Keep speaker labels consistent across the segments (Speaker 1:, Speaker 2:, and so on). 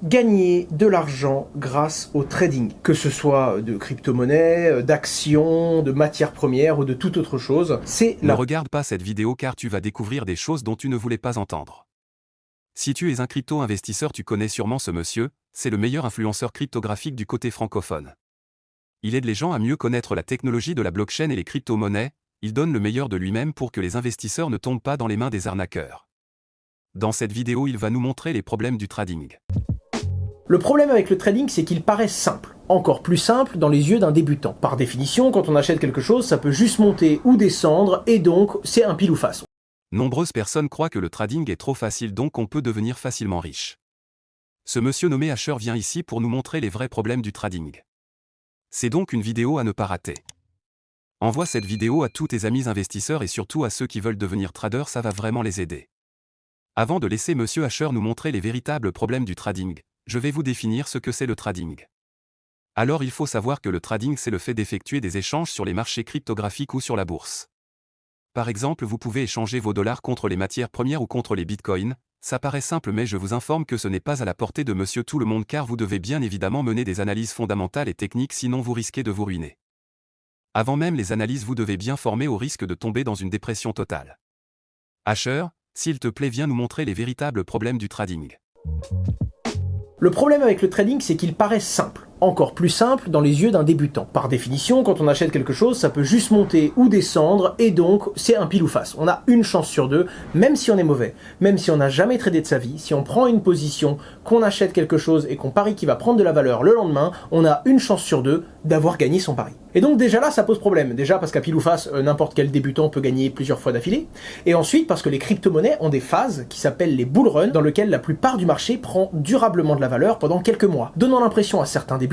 Speaker 1: gagner de l'argent grâce au trading, que ce soit de crypto-monnaies, d'actions, de matières premières ou de toute autre chose.
Speaker 2: Ne regarde pas cette vidéo car tu vas découvrir des choses dont tu ne voulais pas entendre. Si tu es un crypto-investisseur, tu connais sûrement ce monsieur, c'est le meilleur influenceur cryptographique du côté francophone. Il aide les gens à mieux connaître la technologie de la blockchain et les crypto-monnaies, il donne le meilleur de lui-même pour que les investisseurs ne tombent pas dans les mains des arnaqueurs. Dans cette vidéo, il va nous montrer les problèmes du trading.
Speaker 1: Le problème avec le trading, c'est qu'il paraît simple. Encore plus simple dans les yeux d'un débutant. Par définition, quand on achète quelque chose, ça peut juste monter ou descendre, et donc c'est un pile ou face.
Speaker 2: Nombreuses personnes croient que le trading est trop facile, donc on peut devenir facilement riche. Ce monsieur nommé Asher vient ici pour nous montrer les vrais problèmes du trading. C'est donc une vidéo à ne pas rater. Envoie cette vidéo à tous tes amis investisseurs et surtout à ceux qui veulent devenir traders, ça va vraiment les aider. Avant de laisser monsieur Asher nous montrer les véritables problèmes du trading, je vais vous définir ce que c'est le trading. Alors il faut savoir que le trading, c'est le fait d'effectuer des échanges sur les marchés cryptographiques ou sur la bourse. Par exemple, vous pouvez échanger vos dollars contre les matières premières ou contre les bitcoins. Ça paraît simple, mais je vous informe que ce n'est pas à la portée de monsieur tout le monde, car vous devez bien évidemment mener des analyses fondamentales et techniques, sinon vous risquez de vous ruiner. Avant même les analyses, vous devez bien former au risque de tomber dans une dépression totale. Asher, s'il te plaît, viens nous montrer les véritables problèmes du trading.
Speaker 1: Le problème avec le trading, c'est qu'il paraît simple. Encore plus simple dans les yeux d'un débutant. Par définition, quand on achète quelque chose, ça peut juste monter ou descendre, et donc c'est un pile ou face. On a une chance sur deux, même si on est mauvais, même si on n'a jamais tradé de sa vie, si on prend une position, qu'on achète quelque chose et qu'on parie qu'il va prendre de la valeur le lendemain, on a une chance sur deux d'avoir gagné son pari. Et donc déjà là, ça pose problème. Déjà parce qu'à pile ou face, n'importe quel débutant peut gagner plusieurs fois d'affilée. Et ensuite parce que les crypto-monnaies ont des phases qui s'appellent les bull runs, dans lesquelles la plupart du marché prend durablement de la valeur pendant quelques mois, donnant l'impression à certains débutants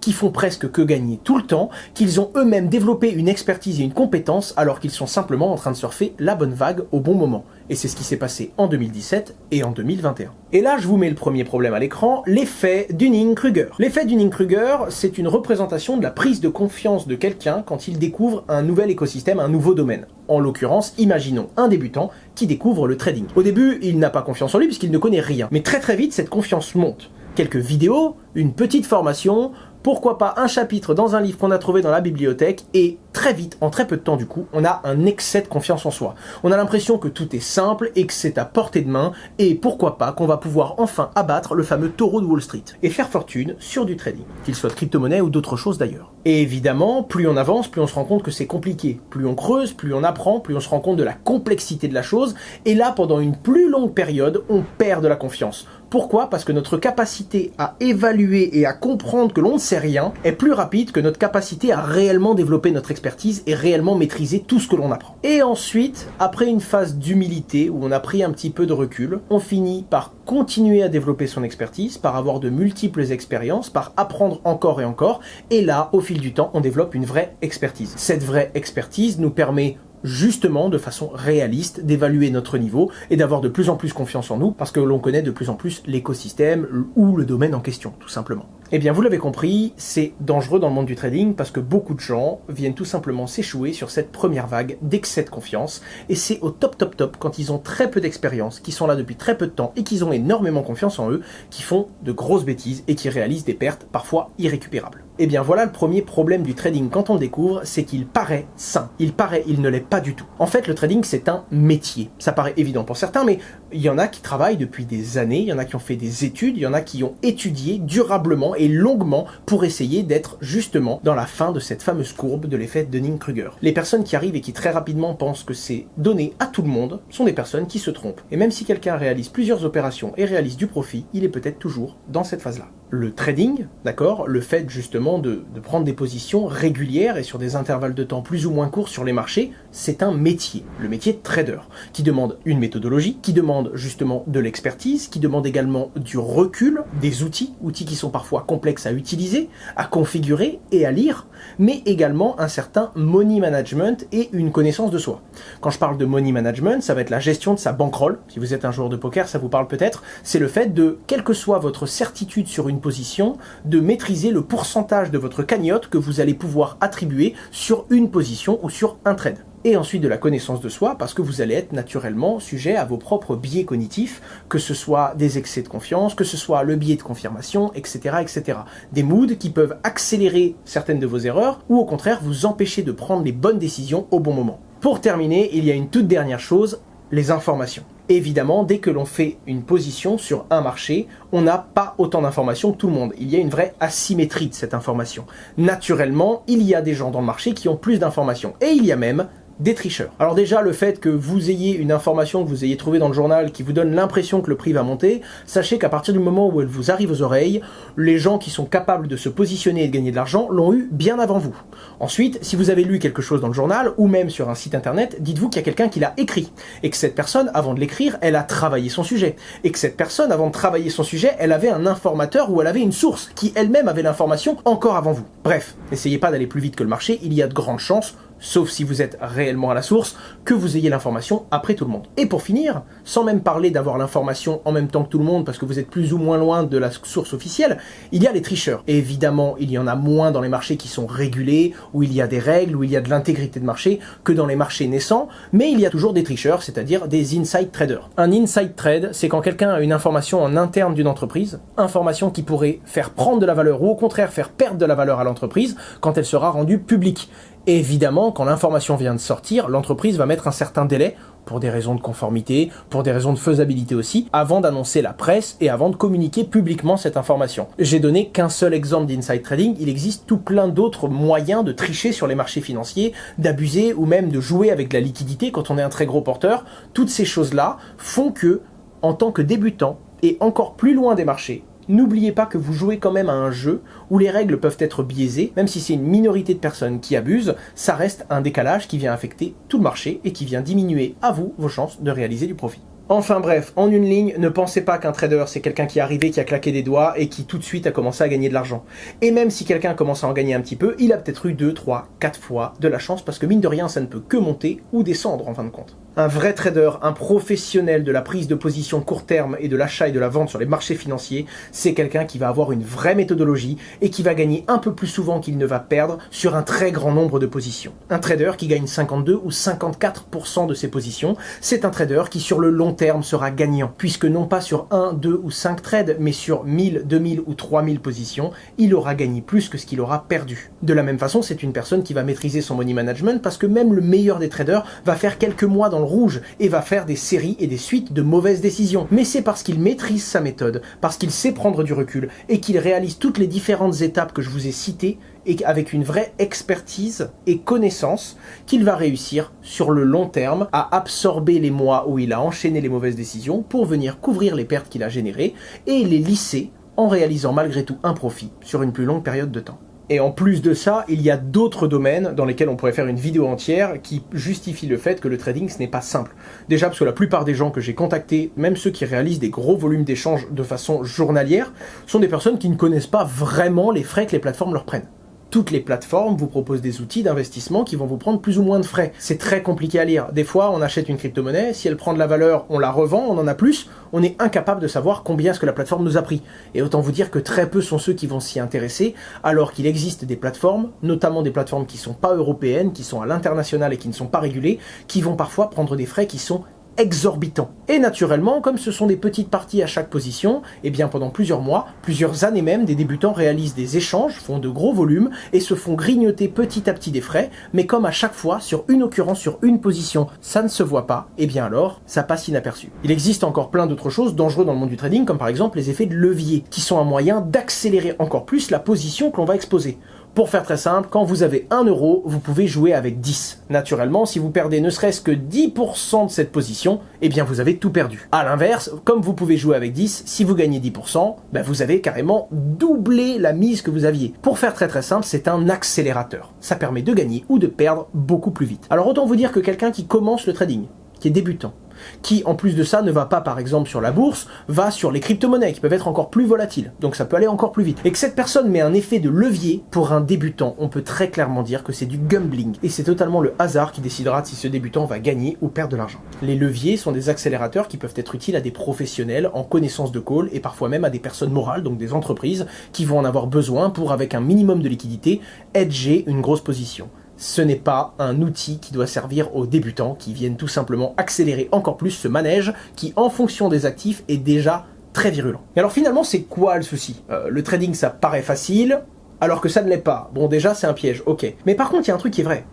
Speaker 1: qui font presque que gagner tout le temps, qu'ils ont eux-mêmes développé une expertise et une compétence alors qu'ils sont simplement en train de surfer la bonne vague au bon moment. Et c'est ce qui s'est passé en 2017 et en 2021. Et là, je vous mets le premier problème à l'écran, l'effet Dunning-Kruger. L'effet Dunning-Kruger, c'est une représentation de la prise de confiance de quelqu'un quand il découvre un nouvel écosystème, un nouveau domaine. En l'occurrence, imaginons un débutant qui découvre le trading. Au début, il n'a pas confiance en lui puisqu'il ne connaît rien. Mais très vite, cette confiance monte. Quelques vidéos, une petite formation, pourquoi pas un chapitre dans un livre qu'on a trouvé dans la bibliothèque, et très vite, en très peu de temps du coup, on a un excès de confiance en soi. On a l'impression que tout est simple et que c'est à portée de main, et pourquoi pas qu'on va pouvoir enfin abattre le fameux taureau de Wall Street et faire fortune sur du trading, qu'il soit de crypto-monnaie ou d'autres choses d'ailleurs. Et évidemment, plus on avance, plus on se rend compte que c'est compliqué. Plus on creuse, plus on apprend, plus on se rend compte de la complexité de la chose, et là, pendant une plus longue période, on perd de la confiance. Pourquoi ? Parce que notre capacité à évaluer et à comprendre que l'on ne sait rien est plus rapide que notre capacité à réellement développer notre expertise et réellement maîtriser tout ce que l'on apprend. Et ensuite, après une phase d'humilité où on a pris un petit peu de recul, on finit par continuer à développer son expertise, par avoir de multiples expériences, par apprendre encore et encore, et là, au fil du temps, on développe une vraie expertise. Cette vraie expertise nous permet justement de façon réaliste d'évaluer notre niveau et d'avoir de plus en plus confiance en nous parce que l'on connaît de plus en plus l'écosystème ou le domaine en question, tout simplement. Eh bien, vous l'avez compris, c'est dangereux dans le monde du trading parce que beaucoup de gens viennent tout simplement s'échouer sur cette première vague d'excès de confiance, et c'est au top quand ils ont très peu d'expérience, qui sont là depuis très peu de temps et qu'ils ont énormément confiance en eux, qui font de grosses bêtises et qui réalisent des pertes parfois irrécupérables. Eh bien voilà le premier problème du trading quand on le découvre, c'est qu'il paraît sain. Il ne l'est pas du tout. En fait, le trading, c'est un métier. Ça paraît évident pour certains, mais il y en a qui travaillent depuis des années, il y en a qui ont fait des études, il y en a qui ont étudié durablement et longuement pour essayer d'être justement dans la fin de cette fameuse courbe de l'effet Dunning-Kruger. Les personnes qui arrivent et qui très rapidement pensent que c'est donné à tout le monde sont des personnes qui se trompent. Et même si quelqu'un réalise plusieurs opérations et réalise du profit, il est peut-être toujours dans cette phase-là. Le trading, d'accord, le fait justement de prendre des positions régulières et sur des intervalles de temps plus ou moins courts sur les marchés, c'est un métier, le métier de trader, qui demande une méthodologie, qui demande justement de l'expertise, qui demande également du recul, des outils qui sont parfois complexes à utiliser, à configurer et à lire, mais également un certain money management et une connaissance de soi. Quand je parle de money management, ça va être la gestion de sa bankroll. Si vous êtes un joueur de poker, ça vous parle peut-être. C'est le fait de, quelle que soit votre certitude sur une position, de maîtriser le pourcentage de votre cagnotte que vous allez pouvoir attribuer sur une position ou sur un trade. et ensuite de la connaissance de soi, parce que vous allez être naturellement sujet à vos propres biais cognitifs, que ce soit des excès de confiance, que ce soit le biais de confirmation, etc., etc. Des moods qui peuvent accélérer certaines de vos erreurs, ou au contraire vous empêcher de prendre les bonnes décisions au bon moment. Pour terminer, il y a une toute dernière chose, les informations. Évidemment, dès que l'on fait une position sur un marché, on n'a pas autant d'informations que tout le monde. Il y a une vraie asymétrie de cette information. Naturellement, il y a des gens dans le marché qui ont plus d'informations. Et il y a même des tricheurs. Alors déjà, le fait que vous ayez une information que vous ayez trouvée dans le journal qui vous donne l'impression que le prix va monter, sachez qu'à partir du moment où elle vous arrive aux oreilles, les gens qui sont capables de se positionner et de gagner de l'argent l'ont eu bien avant vous. Ensuite, si vous avez lu quelque chose dans le journal ou même sur un site internet, dites-vous qu'il y a quelqu'un qui l'a écrit et que cette personne, avant de l'écrire, elle a travaillé son sujet. Et que cette personne, avant de travailler son sujet, elle avait un informateur ou elle avait une source qui elle-même avait l'information encore avant vous. Bref, n'essayez pas d'aller plus vite que le marché, il y a de grandes chances, sauf si vous êtes réellement à la source, que vous ayez l'information après tout le monde. Et pour finir, sans même parler d'avoir l'information en même temps que tout le monde parce que vous êtes plus ou moins loin de la source officielle, il y a les tricheurs. Et évidemment, il y en a moins dans les marchés qui sont régulés, où il y a des règles, où il y a de l'intégrité de marché, que dans les marchés naissants, mais il y a toujours des tricheurs, c'est-à-dire des inside traders. Un inside trade, c'est quand quelqu'un a une information en interne d'une entreprise, information qui pourrait faire prendre de la valeur ou au contraire faire perdre de la valeur à l'entreprise quand elle sera rendue publique. Et évidemment, quand l'information vient de sortir, l'entreprise va mettre un certain délai, pour des raisons de conformité, pour des raisons de faisabilité aussi, avant d'annoncer la presse et avant de communiquer publiquement cette information. J'ai donné qu'un seul exemple d'inside trading, il existe tout plein d'autres moyens de tricher sur les marchés financiers, d'abuser ou même de jouer avec la liquidité quand on est un très gros porteur. Toutes ces choses-là font que, en tant que débutant, et encore plus loin des marchés, n'oubliez pas que vous jouez quand même à un jeu où les règles peuvent être biaisées, même si c'est une minorité de personnes qui abusent, ça reste un décalage qui vient affecter tout le marché et qui vient diminuer à vous vos chances de réaliser du profit. Enfin bref, en une ligne, ne pensez pas qu'un trader c'est quelqu'un qui est arrivé, qui a claqué des doigts et qui tout de suite a commencé à gagner de l'argent. Et même si quelqu'un commence à en gagner un petit peu, il a peut-être eu 2, 3, 4 fois de la chance parce que mine de rien ça ne peut que monter ou descendre en fin de compte. Un vrai trader, un professionnel de la prise de position court terme et de l'achat et de la vente sur les marchés financiers, c'est quelqu'un qui va avoir une vraie méthodologie et qui va gagner un peu plus souvent qu'il ne va perdre sur un très grand nombre de positions. Un trader qui gagne 52 ou 54% de ses positions, c'est un trader qui sur le long terme sera gagnant, puisque non pas sur 1, 2 ou 5 trades, mais sur 1000, 2000 ou 3000 positions, il aura gagné plus que ce qu'il aura perdu. De la même façon, c'est une personne qui va maîtriser son money management parce que même le meilleur des traders va faire quelques mois dans le rouge et va faire des séries et des suites de mauvaises décisions. Mais c'est parce qu'il maîtrise sa méthode, parce qu'il sait prendre du recul et qu'il réalise toutes les différentes étapes que je vous ai citées et avec une vraie expertise et connaissance qu'il va réussir sur le long terme à absorber les mois où il a enchaîné les mauvaises décisions pour venir couvrir les pertes qu'il a générées et les lisser en réalisant malgré tout un profit sur une plus longue période de temps. Et en plus de ça, il y a d'autres domaines dans lesquels on pourrait faire une vidéo entière qui justifient le fait que le trading ce n'est pas simple. Déjà parce que la plupart des gens que j'ai contactés, même ceux qui réalisent des gros volumes d'échanges de façon journalière, sont des personnes qui ne connaissent pas vraiment les frais que les plateformes leur prennent. Toutes les plateformes vous proposent des outils d'investissement qui vont vous prendre plus ou moins de frais. C'est très compliqué à lire. Des fois, on achète une crypto-monnaie, si elle prend de la valeur, on la revend, on en a plus, on est incapable de savoir combien est-ce que la plateforme nous a pris. Et autant vous dire que très peu sont ceux qui vont s'y intéresser, alors qu'il existe des plateformes, notamment des plateformes qui sont pas européennes, qui sont à l'international et qui ne sont pas régulées, qui vont parfois prendre des frais qui sont exorbitant. Et naturellement, comme ce sont des petites parties à chaque position, et bien pendant plusieurs mois, plusieurs années même, des débutants réalisent des échanges, font de gros volumes et se font grignoter petit à petit des frais, mais comme à chaque fois, sur une occurrence, sur une position, ça ne se voit pas, et bien alors, ça passe inaperçu. Il existe encore plein d'autres choses dangereuses dans le monde du trading, comme par exemple les effets de levier, qui sont un moyen d'accélérer encore plus la position que l'on va exposer. Pour faire très simple, quand vous avez 1 euro, vous pouvez jouer avec 10. Naturellement, si vous perdez ne serait-ce que 10% de cette position, eh bien vous avez tout perdu. A l'inverse, comme vous pouvez jouer avec 10, si vous gagnez 10%, ben vous avez carrément doublé la mise que vous aviez. Pour faire très simple, c'est un accélérateur. Ça permet de gagner ou de perdre beaucoup plus vite. Alors autant vous dire que quelqu'un qui commence le trading, qui est débutant, qui en plus de ça ne va pas par exemple sur la bourse, va sur les crypto-monnaies qui peuvent être encore plus volatiles, donc ça peut aller encore plus vite. Et que cette personne met un effet de levier pour un débutant, on peut très clairement dire que c'est du gambling, et c'est totalement le hasard qui décidera si ce débutant va gagner ou perdre de l'argent. Les leviers sont des accélérateurs qui peuvent être utiles à des professionnels en connaissance de call, et parfois même à des personnes morales, donc des entreprises, qui vont en avoir besoin pour, avec un minimum de liquidité, hedger une grosse position. ce n'est pas un outil qui doit servir aux débutants qui viennent tout simplement accélérer encore plus ce manège qui, en fonction des actifs, est déjà très virulent. Et alors finalement, c'est quoi le souci? Le trading, ça paraît facile, alors que ça ne l'est pas. Bon, déjà, c'est un piège, ok. Mais par contre, il y a un truc qui est vrai.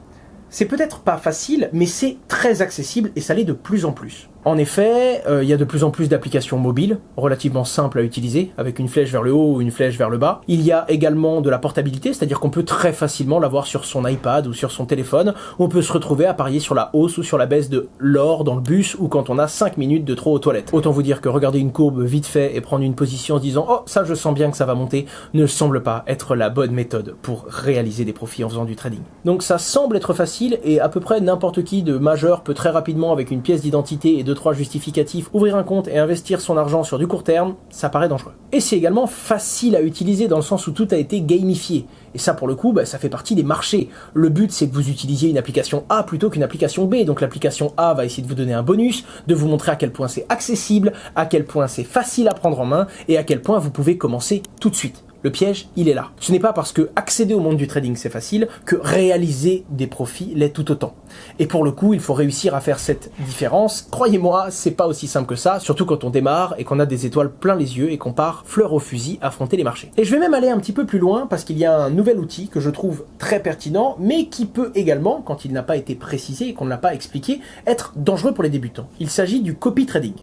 Speaker 1: C'est peut-être pas facile, mais c'est très accessible et ça l'est de plus en plus. En effet, il y a de plus en plus d'applications mobiles, relativement simples à utiliser, avec une flèche vers le haut ou une flèche vers le bas. Il y a également de la portabilité, c'est-à-dire qu'on peut très facilement l'avoir sur son iPad ou sur son téléphone. On peut se retrouver à parier sur la hausse ou sur la baisse de l'or dans le bus ou quand on a 5 minutes de trop aux toilettes. Autant vous dire que regarder une courbe vite fait et prendre une position en se disant « Oh, ça je sens bien que ça va monter » ne semble pas être la bonne méthode pour réaliser des profits en faisant du trading. Donc ça semble être facile et à peu près n'importe qui de majeur peut très rapidement, avec une pièce d'identité et 2-3 justificatifs, ouvrir un compte et investir son argent sur du court terme, ça paraît dangereux. Et c'est également facile à utiliser dans le sens où tout a été gamifié. Et ça pour le coup, ça fait partie des marchés. Le but c'est que vous utilisiez une application A plutôt qu'une application B. Donc l'application A va essayer de vous donner un bonus, de vous montrer à quel point c'est accessible, à quel point c'est facile à prendre en main et à quel point vous pouvez commencer tout de suite. Le piège, il est là. Ce n'est pas parce que accéder au monde du trading c'est facile que réaliser des profits l'est tout autant. Et pour le coup, il faut réussir à faire cette différence. Croyez-moi, c'est pas aussi simple que ça, surtout quand on démarre et qu'on a des étoiles plein les yeux et qu'on part fleur au fusil affronter les marchés. Et je vais même aller un petit peu plus loin parce qu'il y a un nouvel outil que je trouve très pertinent, mais qui peut également, quand il n'a pas été précisé et qu'on ne l'a pas expliqué, être dangereux pour les débutants. Il s'agit du copy trading.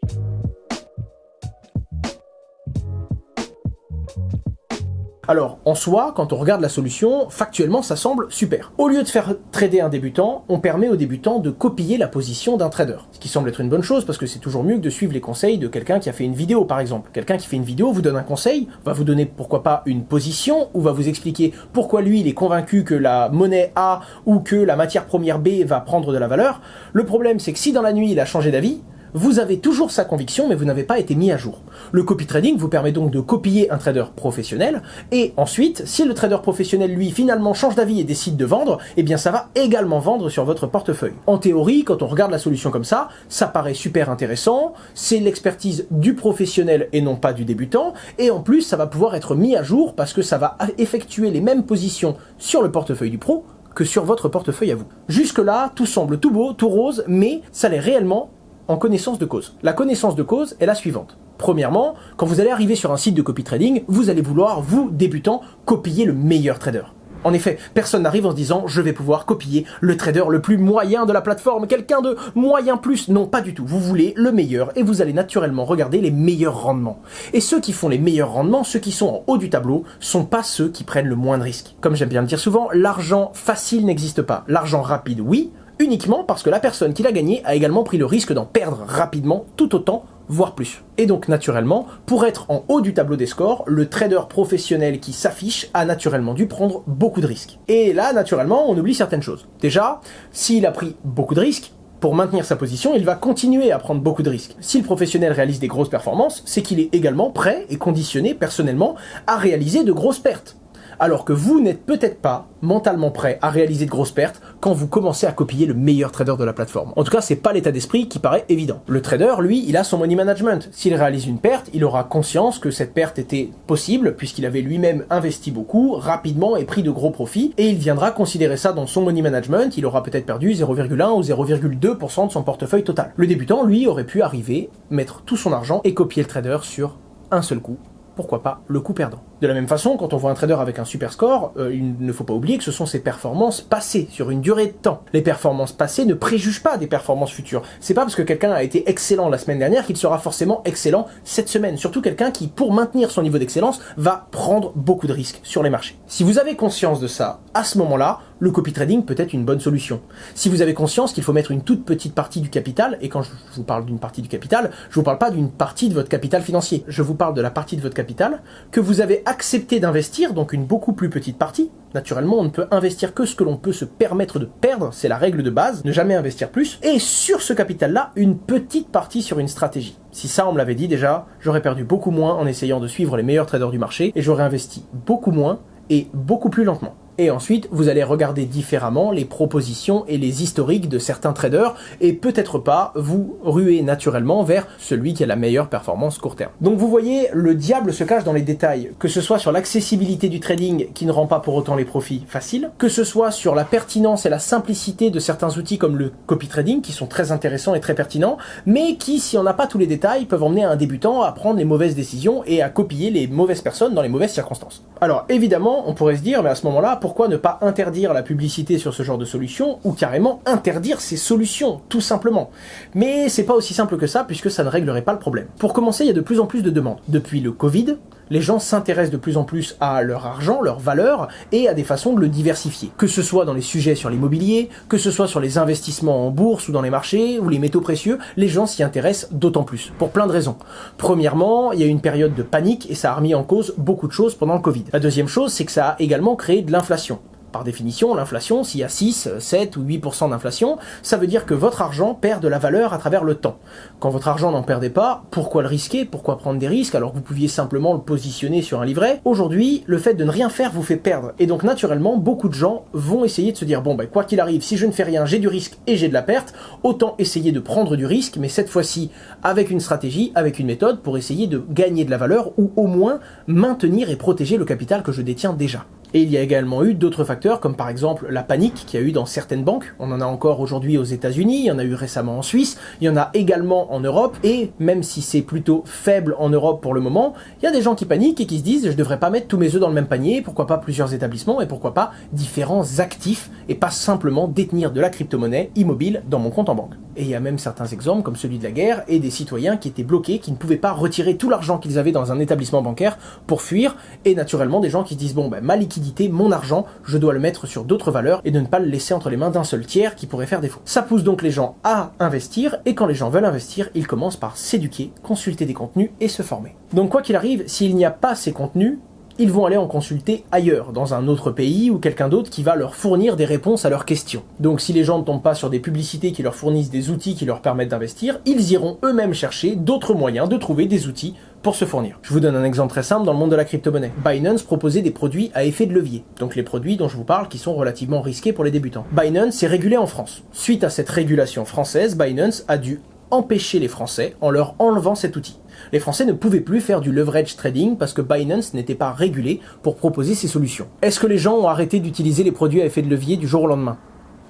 Speaker 1: Alors, en soi, quand on regarde la solution, factuellement, ça semble super. Au lieu de faire trader un débutant, on permet au débutant de copier la position d'un trader. Ce qui semble être une bonne chose, parce que c'est toujours mieux que de suivre les conseils de quelqu'un qui a fait une vidéo, par exemple. Quelqu'un qui fait une vidéo vous donne un conseil, va vous donner pourquoi pas une position, ou va vous expliquer pourquoi lui, il est convaincu que la monnaie A ou que la matière première B va prendre de la valeur. Le problème, c'est que si dans la nuit, il a changé d'avis, vous avez toujours sa conviction, mais vous n'avez pas été mis à jour. Le copy trading vous permet donc de copier un trader professionnel, et ensuite, si le trader professionnel, lui, finalement change d'avis et décide de vendre, eh bien ça va également vendre sur votre portefeuille. En théorie, quand on regarde la solution comme ça paraît super intéressant, c'est l'expertise du professionnel et non pas du débutant, et en plus, ça va pouvoir être mis à jour parce que ça va effectuer les mêmes positions sur le portefeuille du pro que sur votre portefeuille à vous. Jusque-là, tout semble tout beau, tout rose, mais ça l'est réellement en connaissance de cause. La connaissance de cause est la suivante. Premièrement, quand vous allez arriver sur un site de copy trading, vous allez vouloir, vous, débutant, copier le meilleur trader. En effet, personne n'arrive en se disant « je vais pouvoir copier le trader le plus moyen de la plateforme, quelqu'un de moyen plus ». Non, pas du tout. Vous voulez le meilleur et vous allez naturellement regarder les meilleurs rendements. Et ceux qui font les meilleurs rendements, ceux qui sont en haut du tableau, sont pas ceux qui prennent le moins de risques. Comme j'aime bien le dire souvent, l'argent facile n'existe pas. L'argent rapide, oui, uniquement parce que la personne qui l'a gagné a également pris le risque d'en perdre rapidement, tout autant, voire plus. Et donc naturellement, pour être en haut du tableau des scores, le trader professionnel qui s'affiche a naturellement dû prendre beaucoup de risques. Et là, naturellement, on oublie certaines choses. Déjà, s'il a pris beaucoup de risques, pour maintenir sa position, il va continuer à prendre beaucoup de risques. Si le professionnel réalise des grosses performances, c'est qu'il est également prêt et conditionné personnellement à réaliser de grosses pertes. Alors que vous n'êtes peut-être pas mentalement prêt à réaliser de grosses pertes quand vous commencez à copier le meilleur trader de la plateforme. En tout cas, c'est pas l'état d'esprit qui paraît évident. Le trader, lui, il a son money management. S'il réalise une perte, il aura conscience que cette perte était possible puisqu'il avait lui-même investi beaucoup, rapidement et pris de gros profits, et il viendra considérer ça dans son money management. Il aura peut-être perdu 0,1 ou 0,2% de son portefeuille total. Le débutant, lui, aurait pu arriver, mettre tout son argent et copier le trader sur un seul coup. Pourquoi pas le coup perdant. De la même façon, quand on voit un trader avec un super score, il ne faut pas oublier que ce sont ses performances passées, sur une durée de temps. Les performances passées ne préjugent pas des performances futures. C'est pas parce que quelqu'un a été excellent la semaine dernière qu'il sera forcément excellent cette semaine. Surtout quelqu'un qui, pour maintenir son niveau d'excellence, va prendre beaucoup de risques sur les marchés. Si vous avez conscience de ça, à ce moment-là, le copy trading peut être une bonne solution. Si vous avez conscience qu'il faut mettre une toute petite partie du capital, et quand je vous parle d'une partie du capital, je vous parle pas d'une partie de votre capital financier, je vous parle de la partie de votre capital que vous avez accepté d'investir, donc une beaucoup plus petite partie. Naturellement, on ne peut investir que ce que l'on peut se permettre de perdre, c'est la règle de base, ne jamais investir plus, et sur ce capital-là, une petite partie sur une stratégie. Si ça, on me l'avait dit déjà, j'aurais perdu beaucoup moins en essayant de suivre les meilleurs traders du marché, et j'aurais investi beaucoup moins et beaucoup plus lentement. Et ensuite, vous allez regarder différemment les propositions et les historiques de certains traders et peut-être pas vous ruer naturellement vers celui qui a la meilleure performance court terme. Donc vous voyez, le diable se cache dans les détails, que ce soit sur l'accessibilité du trading qui ne rend pas pour autant les profits faciles, que ce soit sur la pertinence et la simplicité de certains outils comme le copy trading qui sont très intéressants et très pertinents, mais qui, si on n'a pas tous les détails, peuvent emmener un débutant à prendre les mauvaises décisions et à copier les mauvaises personnes dans les mauvaises circonstances. Alors évidemment, on pourrait se dire, mais à ce moment-là, pourquoi ne pas interdire la publicité sur ce genre de solution ou carrément interdire ces solutions, tout simplement. Mais c'est pas aussi simple que ça puisque ça ne réglerait pas le problème. Pour commencer, il y a de plus en plus de demandes. Depuis le Covid, les gens s'intéressent de plus en plus à leur argent, leur valeur, et à des façons de le diversifier. Que ce soit dans les sujets sur l'immobilier, que ce soit sur les investissements en bourse ou dans les marchés, ou les métaux précieux, les gens s'y intéressent d'autant plus, pour plein de raisons. Premièrement, il y a eu une période de panique, et ça a remis en cause beaucoup de choses pendant le Covid. La deuxième chose, c'est que ça a également créé de l'inflation. Par définition, l'inflation, s'il y a 6, 7 ou 8% d'inflation, ça veut dire que votre argent perd de la valeur à travers le temps. Quand votre argent n'en perdait pas, pourquoi le risquer? Pourquoi prendre des risques alors que vous pouviez simplement le positionner sur un livret? Aujourd'hui, le fait de ne rien faire vous fait perdre. Et donc naturellement, beaucoup de gens vont essayer de se dire, bon ben quoi qu'il arrive, si je ne fais rien, j'ai du risque et j'ai de la perte, autant essayer de prendre du risque, mais cette fois-ci avec une stratégie, avec une méthode pour essayer de gagner de la valeur ou au moins maintenir et protéger le capital que je détiens déjà. Et il y a également eu d'autres facteurs, comme par exemple la panique qu'il y a eu dans certaines banques. On en a encore aujourd'hui aux États-Unis, il y en a eu récemment en Suisse, il y en a également en Europe, et même si c'est plutôt faible en Europe pour le moment, il y a des gens qui paniquent et qui se disent « je devrais pas mettre tous mes œufs dans le même panier, pourquoi pas plusieurs établissements, et pourquoi pas différents actifs, et pas simplement détenir de la crypto-monnaie immobile dans mon compte en banque ». Et il y a même certains exemples, comme celui de la guerre, et des citoyens qui étaient bloqués, qui ne pouvaient pas retirer tout l'argent qu'ils avaient dans un établissement bancaire pour fuir, et naturellement des gens qui se disent « bon, ben, ma liquidité, mon argent, je dois le mettre sur d'autres valeurs et de ne pas le laisser entre les mains d'un seul tiers qui pourrait faire défaut. » Ça pousse donc les gens à investir, et quand les gens veulent investir, ils commencent par s'éduquer, consulter des contenus et se former. Donc quoi qu'il arrive, s'il n'y a pas ces contenus, ils vont aller en consulter ailleurs, dans un autre pays ou quelqu'un d'autre qui va leur fournir des réponses à leurs questions. Donc si les gens ne tombent pas sur des publicités qui leur fournissent des outils qui leur permettent d'investir, ils iront eux-mêmes chercher d'autres moyens de trouver des outils pour se fournir. Je vous donne un exemple très simple dans le monde de la crypto-monnaie. Binance proposait des produits à effet de levier, donc les produits dont je vous parle qui sont relativement risqués pour les débutants. Binance est régulé en France. Suite à cette régulation française, Binance a dû empêcher les Français en leur enlevant cet outil. Les Français ne pouvaient plus faire du leverage trading parce que Binance n'était pas régulé pour proposer ces solutions. Est-ce que les gens ont arrêté d'utiliser les produits à effet de levier du jour au lendemain?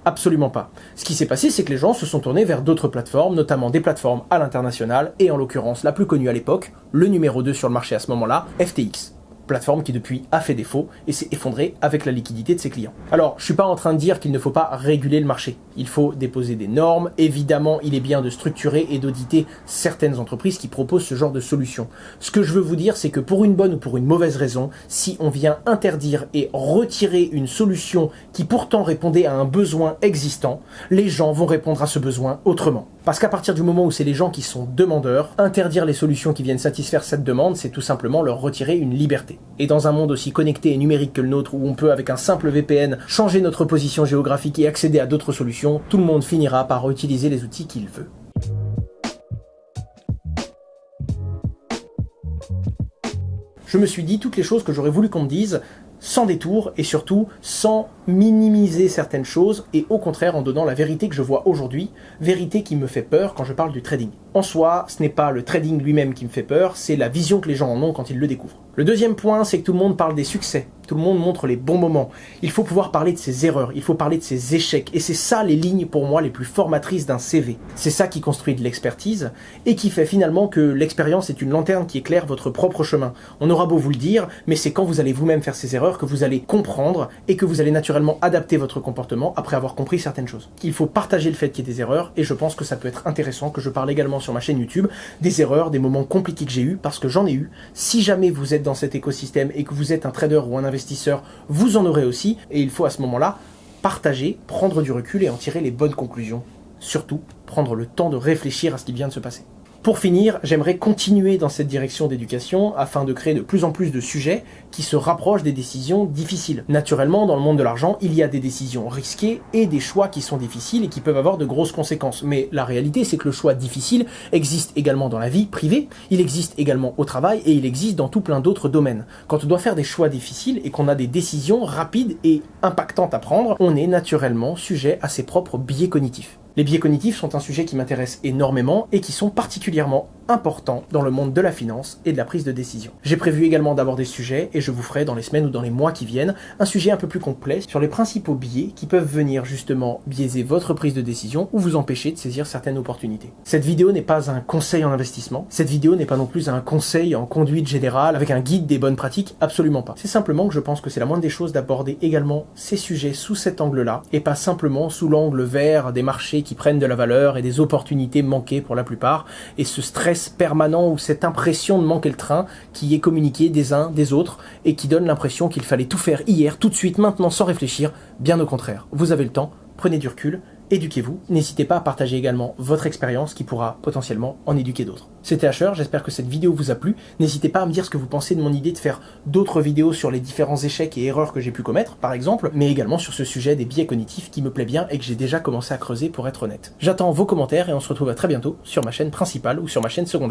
Speaker 1: Absolument pas. Ce qui s'est passé, c'est que les gens se sont tournés vers d'autres plateformes, notamment des plateformes à l'international, et en l'occurrence la plus connue à l'époque, le numéro 2 sur le marché à ce moment-là, FTX. Plateforme qui depuis a fait défaut et s'est effondrée avec la liquidité de ses clients. Alors, je suis pas en train de dire qu'il ne faut pas réguler le marché. Il faut déposer des normes. Évidemment, il est bien de structurer et d'auditer certaines entreprises qui proposent ce genre de solutions. Ce que je veux vous dire, c'est que pour une bonne ou pour une mauvaise raison, si on vient interdire et retirer une solution qui pourtant répondait à un besoin existant, les gens vont répondre à ce besoin autrement. Parce qu'à partir du moment où c'est les gens qui sont demandeurs, interdire les solutions qui viennent satisfaire cette demande, c'est tout simplement leur retirer une liberté. Et dans un monde aussi connecté et numérique que le nôtre, où on peut avec un simple VPN changer notre position géographique et accéder à d'autres solutions, tout le monde finira par utiliser les outils qu'il veut. Je me suis dit toutes les choses que j'aurais voulu qu'on me dise, sans détour et surtout sans minimiser certaines choses et au contraire en donnant la vérité que je vois aujourd'hui, vérité qui me fait peur quand je parle du trading. En soi, ce n'est pas le trading lui-même qui me fait peur, c'est la vision que les gens en ont quand ils le découvrent. Le deuxième point, c'est que tout le monde parle des succès, tout le monde montre les bons moments. Il faut pouvoir parler de ses erreurs, il faut parler de ses échecs, et c'est ça les lignes pour moi les plus formatrices d'un CV. C'est ça qui construit de l'expertise, et qui fait finalement que l'expérience est une lanterne qui éclaire votre propre chemin. On aura beau vous le dire, mais c'est quand vous allez vous-même faire ces erreurs que vous allez comprendre, et que vous allez naturellement adapter votre comportement après avoir compris certaines choses. Il faut partager le fait qu'il y ait des erreurs, et je pense que ça peut être intéressant que je parle également sur ma chaîne YouTube des erreurs, des moments compliqués que j'ai eu, parce que j'en ai eu. Si jamais vous êtes dans cet écosystème et que vous êtes un trader ou un investisseur, vous en aurez aussi, et il faut à ce moment-là partager, prendre du recul et en tirer les bonnes conclusions. Surtout, prendre le temps de réfléchir à ce qui vient de se passer. Pour finir, j'aimerais continuer dans cette direction d'éducation afin de créer de plus en plus de sujets qui se rapprochent des décisions difficiles. Naturellement, dans le monde de l'argent, il y a des décisions risquées et des choix qui sont difficiles et qui peuvent avoir de grosses conséquences. Mais la réalité, c'est que le choix difficile existe également dans la vie privée, il existe également au travail et il existe dans tout plein d'autres domaines. Quand on doit faire des choix difficiles et qu'on a des décisions rapides et impactantes à prendre, on est naturellement sujet à ses propres biais cognitifs. Les biais cognitifs sont un sujet qui m'intéresse énormément et qui sont particulièrement importants dans le monde de la finance et de la prise de décision. J'ai prévu également d'aborder ce sujet et je vous ferai dans les semaines ou dans les mois qui viennent un sujet un peu plus complet sur les principaux biais qui peuvent venir justement biaiser votre prise de décision ou vous empêcher de saisir certaines opportunités. Cette vidéo n'est pas un conseil en investissement, cette vidéo n'est pas non plus un conseil en conduite générale avec un guide des bonnes pratiques, absolument pas. C'est simplement que je pense que c'est la moindre des choses d'aborder également ces sujets sous cet angle-là et pas simplement sous l'angle vert des marchés qui prennent de la valeur et des opportunités manquées pour la plupart, et ce stress permanent ou cette impression de manquer le train qui est communiqué des uns des autres et qui donne l'impression qu'il fallait tout faire hier, tout de suite, maintenant, sans réfléchir. Bien au contraire, vous avez le temps, prenez du recul, éduquez-vous, n'hésitez pas à partager également votre expérience qui pourra potentiellement en éduquer d'autres. C'était Asher, j'espère que cette vidéo vous a plu, n'hésitez pas à me dire ce que vous pensez de mon idée de faire d'autres vidéos sur les différents échecs et erreurs que j'ai pu commettre, par exemple, mais également sur ce sujet des biais cognitifs qui me plaît bien et que j'ai déjà commencé à creuser pour être honnête. J'attends vos commentaires et on se retrouve à très bientôt sur ma chaîne principale ou sur ma chaîne secondaire.